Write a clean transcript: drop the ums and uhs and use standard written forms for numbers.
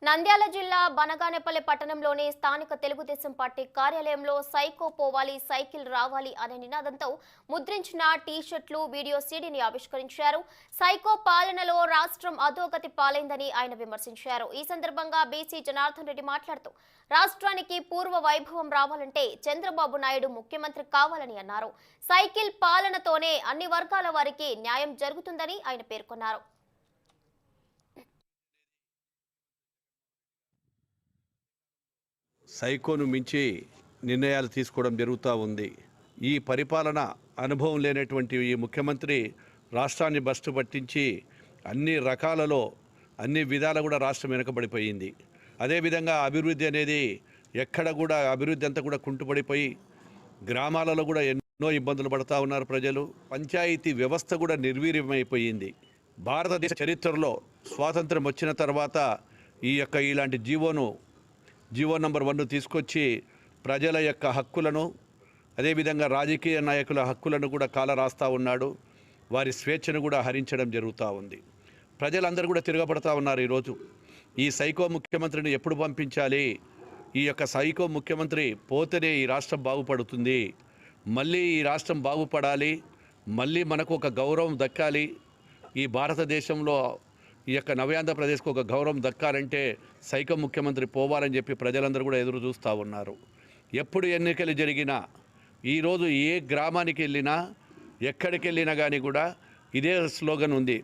నంద్యాల జిల్లా బనగానపల్లి పట్టణంలోని స్థానిక తెలుగుదేశం పార్టీ కార్యాలయంలో సైకో పోవాలి సైకిల్ రావాలి అనే నినాదంతో ముద్రించిన టీ-షర్ట్లు వీడియో సీడీని ఆవిష్కరించారు. సైకో పాలనలో రాష్ట్రం అధోగతి పాలైందని ఆయన విమర్శించారు. ఈ సందర్భంగా బీసీ జనార్దన్ రెడ్డి మాట్లాడుతూ రాష్ట్రానికి పూర్వ వైభవం రావాలంటే చంద్రబాబు నాయుడు ముఖ్యమంత్రి కావాలని అన్నారు. సైకిల్ పాలనతోనే అన్ని వర్గాల వారికి న్యాయం జరుగుతుందని ఆయన పేర్కొన్నారు. సైకోను మించి నిర్ణయాలు తీసుకోవడం జరుగుతూ ఉంది. ఈ పరిపాలన అనుభవం లేనటువంటి ఈ ముఖ్యమంత్రి రాష్ట్రాన్ని బస్టు పట్టించి అన్ని రకాలలో అన్ని విధాలు కూడా రాష్ట్రం వెనుకబడిపోయింది. అదేవిధంగా అభివృద్ధి అనేది ఎక్కడ కూడా అభివృద్ధి అంతా కూడా కుంటుపడిపోయి గ్రామాలలో కూడా ఎన్నో ఇబ్బందులు పడుతూ ఉన్నారు ప్రజలు. పంచాయతీ వ్యవస్థ కూడా నిర్వీర్యమైపోయింది. భారతదేశ చరిత్రలో స్వాతంత్రం వచ్చిన తర్వాత ఇలాంటి జీవో నంబర్ 1 తీసుకొచ్చి ప్రజల యొక్క హక్కులను అదేవిధంగా రాజకీయ నాయకుల హక్కులను కూడా కాలరాస్తూ ఉన్నాడు. వారి స్వేచ్ఛను కూడా హరించడం జరుగుతూ ఉంది. ప్రజలందరూ కూడా తిరగబడతా ఉన్నారు. ఈరోజు ఈ సైకో ముఖ్యమంత్రిని ఎప్పుడు పంపించాలి, ఈ సైకో ముఖ్యమంత్రి పోతేనే ఈ రాష్ట్రం బాగుపడుతుంది, మళ్ళీ ఈ రాష్ట్రం బాగుపడాలి, మళ్ళీ మనకు ఒక గౌరవం దక్కాలి, ఈ భారతదేశంలో నవ్యాంధ్రప్రదేశ్కు ఒక గౌరవం దక్కాలంటే సైకో ముఖ్యమంత్రి పోవాలని చెప్పి ప్రజలందరూ కూడా ఎదురు చూస్తూ ఉన్నారు. ఎప్పుడు ఎన్నికలు జరిగినా ఈరోజు ఏ గ్రామానికి వెళ్ళినా ఎక్కడికి వెళ్ళినా కానీ కూడా ఇదే స్లోగన్ ఉంది.